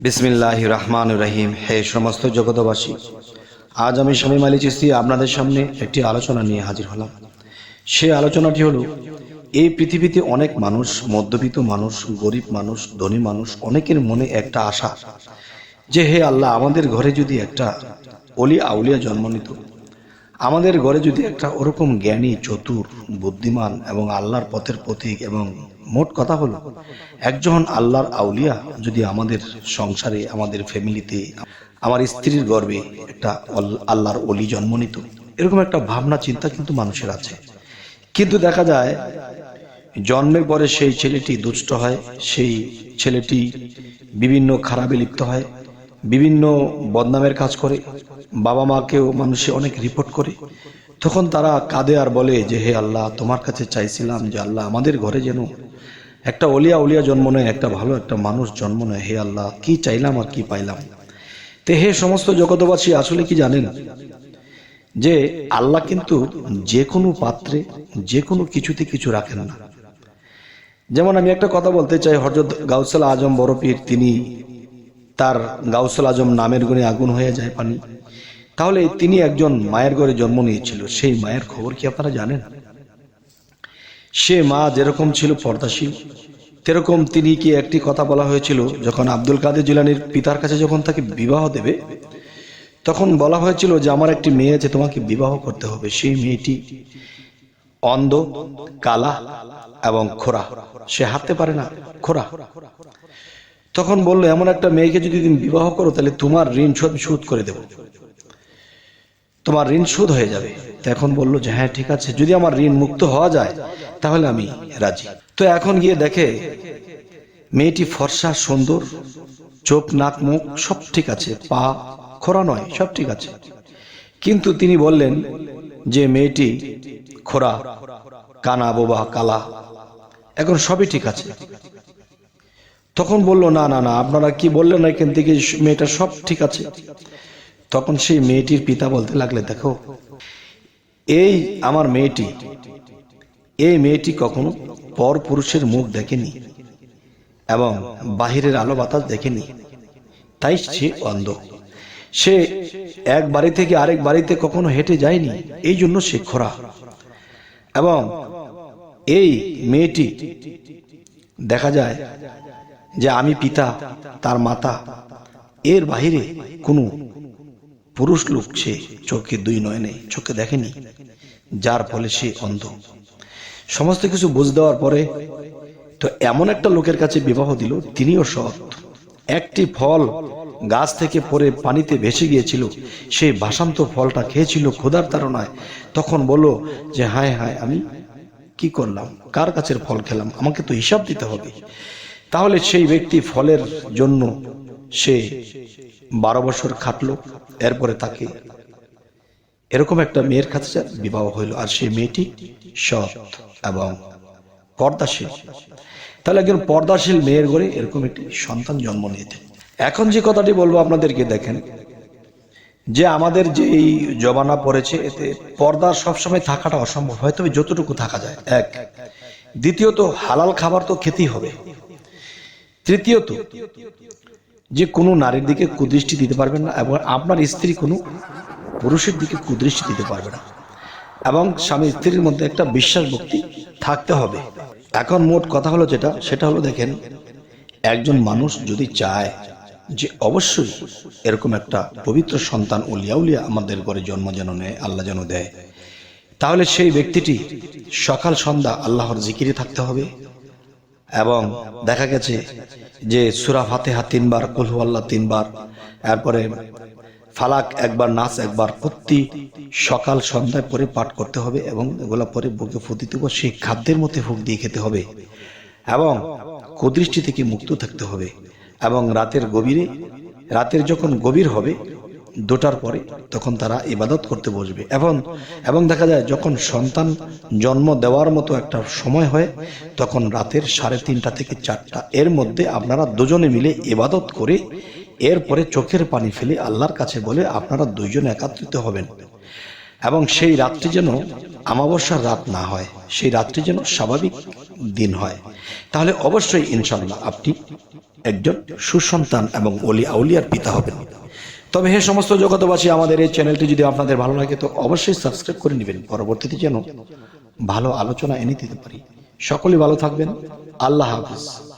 বিসমিল্লাহির রহমানির রহিম। হে সমস্ত জগতবাসী, আজ আমি শামীম আলী চিশতি আপনাদের সামনে একটি আলোচনা নিয়ে হাজির হলাম। সেই আলোচনাটি হলো, এই পৃথিবীতে অনেক মানুষ, মধ্যবিত্ত মানুষ, গরিব মানুষ, ধনী মানুষ, অনেকের মনে একটা আশা যে হে আল্লাহ, আমাদের ঘরে যদি একটা অলি আউলিয়া জন্ম নিত, আমাদের ঘরে যদি একটা ওরকম জ্ঞানী, চতুর, বুদ্ধিমান এবং আল্লাহর পথের প্রতীক, এবং মোট কথা হলো একজন আল্লাহর আউলিয়া যদি আমাদের সংসারে, আমাদের ফ্যামিলিতে, আমার স্ত্রীর গর্ভে একটা আল্লাহর অলি জন্ম নিত, এরকম একটা ভাবনা চিন্তা কিন্তু মানুষের আছে। কিন্তু দেখা যায় জন্মের পরে সেই ছেলেটি দুষ্ট হয়, সেই ছেলেটি বিভিন্ন খারাপে লিপ্ত হয়, বিভিন্ন বদনামের কাজ করে, বাবা মাকেও মানুষে অনেক রিপোর্ট করে। তখন তারা কাঁদে আর বলে যে হে আল্লাহ, তোমার কাছে চাইছিলাম যে আল্লাহ, আমাদের ঘরে যেন একটা অলিয়া উলিয়া জন্ম নেয়, একটা ভালো একটা মানুষ জন্ম নেয়। হে আল্লাহ, কি চাইলাম আর কি পাইলাম। তে হে সমস্ত জগতবাসী, আসলে কি জানেন যে আল্লাহ কিন্তু যে কোনো পাত্রে, যে কোনো কিছুতে কিছু রাখেন না। যেমন আমি একটা কথা বলতে চাই, হযরত গাউসুল আজম বড় পীর, তিনি তার গাউসুল আজম নামের গুণে আগুন হয়ে যায় পানি। তাহলে তিনি একজন মায়ের ঘরে জন্ম নিয়েছিল। সেই মায়ের খবর কি আপনারা জানেন? সে মা যেরকম ছিল পর্দাশীল, তেরকম তিনি কি একটি কথা বলা হয়েছিল, যখন আব্দুল কাদের জিলানীর পিতার কাছে যখন তাকে বিবাহ দেবে, তখন বলা হয়েছিল যে আমার একটি মেয়ে আছে, তোমাকে বিবাহ করতে হবে। সেই মেয়েটি অন্ধ, কালা এবং খোরা, সে হাঁটতে পারে না, খোরা। তখন বললো, এমন একটা মেয়েকে যদি তুমি বিবাহ করো, তাহলে তোমার ঋণ শোধ করে দেব, তোমার ঋণ শোধ হয়ে যাবে। তো এখন বললো যে হ্যাঁ ঠিক আছে, যদি আমার ঋণ মুক্ত হওয়া যায় তাহলে আমি রাজি। তো এখন গিয়ে দেখে মেয়েটি ফর্সা, সুন্দর, চোখ, নাক, মুখ সব ঠিক আছে, পা খোরা নয়, সব ঠিক আছে। কিন্তু তিনি বললেন যে মেয়েটি খোরা, কানা, বোবা, কালা, এখন সবই ঠিক আছে। তখন বলল না না না, আপনারা কি বললেন, এখান থেকে মেয়েটা সব ঠিক আছে। তখন সেই মেয়েটির পিতা বলতে লাগলে, দেখো, এই আমার মেয়েটি, এই মেয়েটি কখনো পর পুরুষের মুখ দেখেনি এবং বাহিরের আলো বাতাস দেখেনি, তাই সে অন্ধ। সে এক বাড়ি থেকে আরেক বাড়িতে কখনো হেঁটে যায়নি, এই জন্য সে খোরা। এবং এই মেয়েটি দেখা যায় যে আমি পিতা, তার মাতা, এর বাহিরে কোনো পুরুষ লোক সে চোখে, দুই নয়নে চোখে দেখেনি, যার ফলে সে অন্ধ। সমস্ত কিছু বুঝ দেওয়ার পরে তো এমন একটা লোকের কাছে বিবাহ দিল, তিনিও সৎ। একটি ফল গাছ থেকে পড়ে পানিতে ভেসে গিয়েছিল, সেই ভাসান্ত ফলটা খেয়েছিল ক্ষুধার তাড়নায়। তখন বলল যে হায় হায়, আমি কি করলাম, কার কাছের ফল খেলাম, আমাকে তো হিসাব দিতে হবে। তাহলে সেই ব্যক্তি ফলের জন্য সে 12 বছর খাটলো। এরপরে তাকে এরকম একটা মেয়ের কাছে বিবাহ হইল, আর সেই মেয়েটি সৎ এবং পর্দাশীল। তাহলে একজন পর্দাশীল মেয়ের ঘরে এরকম একটি সন্তান জন্ম নিয়েছে। এখন যে কথাটি বলবো আপনাদেরকে, দেখেন যে আমাদের যে এই জমানা পড়েছে, এতে পর্দা সবসময় থাকাটা অসম্ভব, হয়তো যতটুকু থাকা যায়। এক, দ্বিতীয়ত হালাল খাবার তো খেতেই হবে। তৃতীয়ত যে কোনো নারীর দিকে কুদৃষ্টি দিতে পারবেন না, এবং আপনার স্ত্রী কোনো পুরুষের দিকে কুদৃষ্টি দিতে পারবে না, এবং স্বামী স্ত্রীর মধ্যে একটা বিশ্বাস ভক্তি থাকতে হবে। এখন মোট কথা হলো যেটা, সেটা হলো, দেখেন, একজন মানুষ যদি চায় যে অবশ্যই এরকম একটা পবিত্র সন্তান উলিয়া উলিয়া আমাদের ঘরে জন্ম যেন নেয়, আল্লাহ যেন দেয়, তাহলে সেই ব্যক্তিটি সকাল সন্ধ্যা আল্লাহর জিকিরে থাকতে হবে। এবং দেখা গেছে যে সূরা ফাতিহা 3 বার, কুল হুয়াল্লাহ 3 বার, এরপরে ফালাক একবার, নাস একবার, প্রতি সকাল সন্ধ্যায় পরে পাঠ করতে হবে। এবং এগুলা পরে বুকে ফু দিতে হবে, সেই খাদ্যের মধ্যে ফুক দিয়ে খেতে হবে, এবং কুদৃষ্টি থেকে মুক্ত থাকতে হবে। এবং রাতের যখন গভীর হবে 2টার পরে, তখন তারা ইবাদত করতে বসবে। এবং দেখা যায় যখন সন্তান জন্ম দেওয়ার মতো একটা সময় হয়, তখন রাতের 3:30 থেকে 4টা, এর মধ্যে আপনারা দুজনে মিলে ইবাদত করে এরপরে চোখের পানি ফেলে আল্লাহর কাছে বলে আপনারা দুইজন একত্রিত হবেন। এবং সেই রাত্রি যেন অমাবস্যার রাত না হয়, সেই রাত্রি যেন স্বাভাবিক দিন হয়। তাহলে অবশ্যই ইনশাআল্লাহ আপনি একজন সুসন্তান এবং ওলি আউলিয়ার পিতা হবেন। তবে হে সমস্ত জগতবাসী, আমাদের এই চ্যানেলটি যদি আপনাদের ভালো লাগে তো অবশ্যই সাবস্ক্রাইব করে নেবেন, পরবর্তীতে যেন ভালো আলোচনা এনে দিতে পারি। সকলেই ভালো থাকবেন। আল্লাহ হাফিজ।